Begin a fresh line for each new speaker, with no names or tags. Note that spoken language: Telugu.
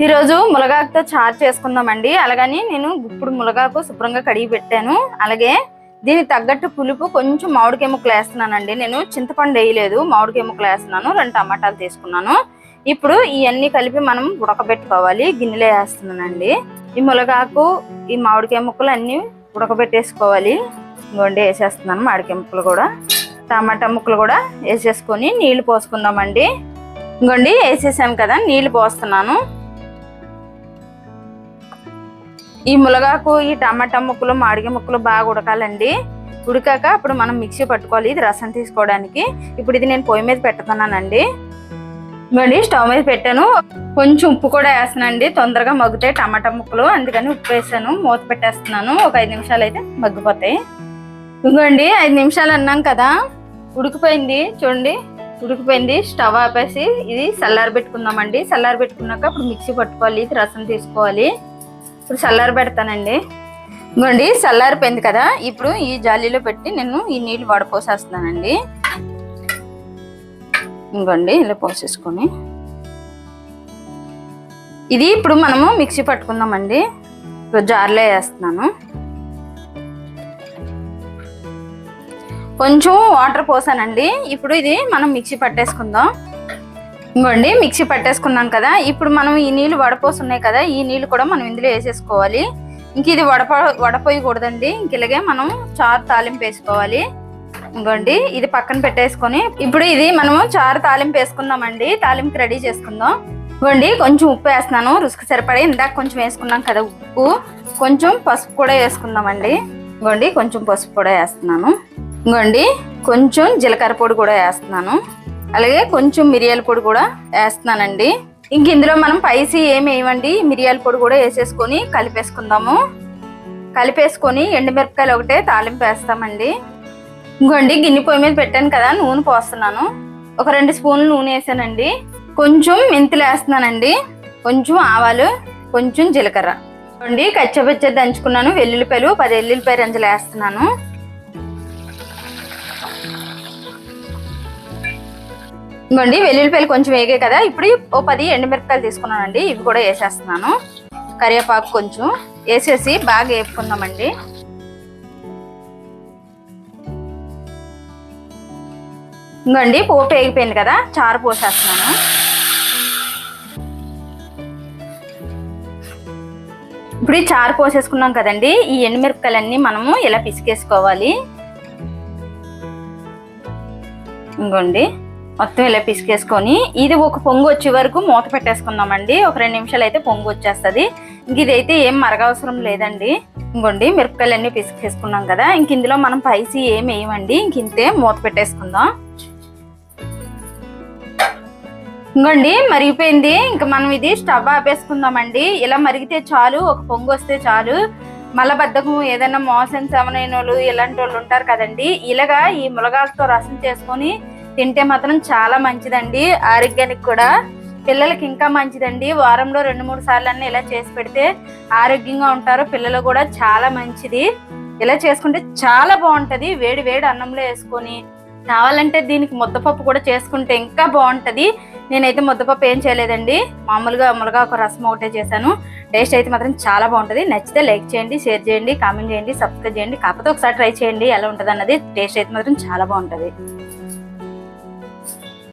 ఈరోజు ములగాకుతో చారు చేసుకుందామండి. అలాగని నేను ఇప్పుడు ములగాకు శుభ్రంగా కడిగి పెట్టాను. అలాగే దీనికి తగ్గట్టు పులుపు కొంచెం మామిడికాయ ముక్కలు వేస్తున్నానండి. నేను చింతపండు వేయలేదు, మామిడికాయ ముక్కలు వేస్తున్నాను. 2 టమాటాలు తీసుకున్నాను. ఇప్పుడు ఇవన్నీ కలిపి మనం ఉడకబెట్టుకోవాలి. గిన్నెలో వేస్తున్నానండి. ఈ ములగాకు ఈ మామిడికాయ ముక్కలు అన్ని ఉడకబెట్టేసుకోవాలి. ఇంకోండి వేసేస్తున్నాను మామిడికాయ ముక్కలు కూడా, టమాటా ముక్కలు కూడా వేసేసుకొని నీళ్లు పోసుకుందామండి. ఇంకోండి వేసేసాను కదా, నీళ్లు పోస్తున్నాను. ఈ ములగాకు ఈ టమాటా ముక్కలు మామిడికాయ ముక్కలు బాగా ఉడకాలండి. ఉడికాక అప్పుడు మనం మిక్సీ పట్టుకోవాలి ఇది రసం తీసుకోవడానికి. ఇప్పుడు ఇది నేను పొయ్యి మీద పెట్టుతున్నానండి. ఇవ్వండి స్టవ్ మీద పెట్టాను. కొంచెం ఉప్పు కూడా వేస్తానండి, తొందరగా మగ్గుతాయి టమాటా ముక్కలు, అందుకని ఉప్పు వేసాను. మూత పెట్టేస్తున్నాను. ఒక 5 నిమిషాలు అయితే మగ్గిపోతాయి. ఇవ్వండి 5 నిమిషాలు అన్నాం కదా, ఉడికిపోయింది చూడండి, ఉడికిపోయింది. స్టవ్ ఆపేసి ఇది చల్లారి పెట్టుకుందామండి. చల్లారి పెట్టుకున్నాక ఇప్పుడు మిక్సీ పట్టుకోవాలి, ఇది రసం తీసుకోవాలి. ఇప్పుడు చల్లారి పెడతానండి. ఇంకోండి చల్లారిపోయింది కదా, ఇప్పుడు ఈ జాలీలో పెట్టి నేను ఈ నీళ్ళు వడపోసేస్తున్నానండి. ఇంకోండి ఇలా పోసేసుకొని ఇది ఇప్పుడు మనము మిక్సీ పట్టుకుందామండి. ఇప్పుడు జార్లో వేస్తున్నాను. కొంచెం వాటర్ పోసానండి. ఇప్పుడు ఇది మనం మిక్సీ పట్టేసుకుందాం. ఇంకోండి మిక్సీ పట్టేసుకున్నాం కదా, ఇప్పుడు మనం ఈ నీళ్ళు వడపోసున్నాయి కదా, ఈ నీళ్ళు కూడా మనం ఇందులో వేసేసుకోవాలి. ఇంక ఇది వడపోయకూడదండి. ఇంక ఇలాగే మనం చారు తాలింపు వేసుకోవాలి. ఇంకోండి ఇది పక్కన పెట్టేసుకొని ఇప్పుడు ఇది మనము చారు తాలింపు వేసుకుందామండి. తాలింపుకి రెడీ చేసుకుందాం. ఇంకోండి కొంచెం ఉప్పు వేస్తున్నాను, రుచికి సరిపడే. ఇందాక కొంచెం వేసుకున్నాం కదా ఉప్పు, కొంచెం పసుపు కూడా వేసుకుందామండి. ఇంకోండి కొంచెం పసుపు కూడా వేస్తున్నాను. ఇంకోండి కొంచెం జీలకర్ర పొడి కూడా వేస్తున్నాను. అలాగే కొంచెం మిరియాల పొడి కూడా వేస్తున్నానండి. ఇంక ఇందులో మనం పైసి ఏమి వేయమండి, మిరియాల పొడి కూడా వేసేసుకొని కలిపేసుకుందాము. కలిపేసుకొని ఎండుమిరపకాయలు ఒకటే తాలింపు వేస్తామండి. ఇంకోండి గిన్నె పొయ్యి మీద పెట్టాను కదా, నూనె పోస్తున్నాను. ఒక 2 స్పూన్లు నూనె వేసానండి. కొంచెం మెంతులు వేస్తున్నానండి, కొంచెం ఆవాలు, కొంచెం జీలకర్ర. ఇంకోండి కచ్చపచ్చ దంచుకున్నాను వెల్లుల్లిపాయలు, 10 వెల్లుల్లిపాయ రెంజలు వేస్తున్నాను. ఇంకోండి వెల్లుల్లిపాయలు కొంచెం వేగాయి కదా, ఇప్పుడు ఓ 10 ఎండుమిరపకాయలు తీసుకున్నానండి, ఇవి కూడా వేసేస్తున్నాను. కరివేపాకు కొంచెం వేసేసి బాగా వేపుకుందామండి. ఇంకోండి పోపు వేగిపోయింది కదా, చారు పోసేస్తున్నాను. ఇప్పుడు ఈ చారు పోసేసుకున్నాం కదండి, ఈ ఎండుమిరపకాయలన్నీ మనము ఇలా పిసికేసుకోవాలి. ఇంకోండి మొత్తం ఇలా పిసికేసుకొని ఇది ఒక పొంగు వచ్చే వరకు మూత పెట్టేసుకుందామండి. ఒక 2 నిమిషాలు అయితే పొంగు వచ్చేస్తుంది. ఇంక ఇదైతే ఏం మరగవసరం లేదండి. ఇంకోండి మిరపకాయలన్నీ పిసికేసుకున్నాం కదా, ఇంక ఇందులో మనం పైసి ఏం వేయమండి. ఇంక ఇంతే మూత పెట్టేసుకుందాం. ఇంకోండి మరిగిపోయింది. ఇంక మనం ఇది స్టవ్ ఆపేసుకుందామండి. ఇలా మరిగితే చాలు, ఒక పొంగు వస్తే చాలు. మలబద్ధకం ఏదైనా మోషన్స్ ఏమైనా వాళ్ళు ఇలాంటి వాళ్ళు ఉంటారు కదండి, ఇలాగా ఈ ములగాకుతో రసం చేసుకొని తింటే మాత్రం చాలా మంచిదండి. ఆరోగ్యానికి కూడా పిల్లలకి ఇంకా మంచిదండి. వారంలో 2-3 సార్లు అన్నీ ఇలా చేసి పెడితే ఆరోగ్యంగా ఉంటారు. పిల్లలు కూడా చాలా మంచిది. ఇలా చేసుకుంటే చాలా బాగుంటది. వేడి వేడి అన్నంలో వేసుకొని కావాలంటే దీనికి ముద్దపప్పు కూడా చేసుకుంటే ఇంకా బాగుంటది. నేనైతే ముద్దపప్పు ఏం చేయలేదండి, మామూలుగా ములగాకు రసం ఒకటే చేశాను. టేస్ట్ అయితే మాత్రం చాలా బాగుంటది. నచ్చితే లైక్ చేయండి, షేర్ చేయండి, కామెంట్ చేయండి, సబ్స్క్రైబ్ చేయండి. కాకపోతే ఒకసారి ట్రై చేయండి ఎలా ఉంటుంది అన్నది. టేస్ట్ అయితే మాత్రం చాలా బాగుంటది.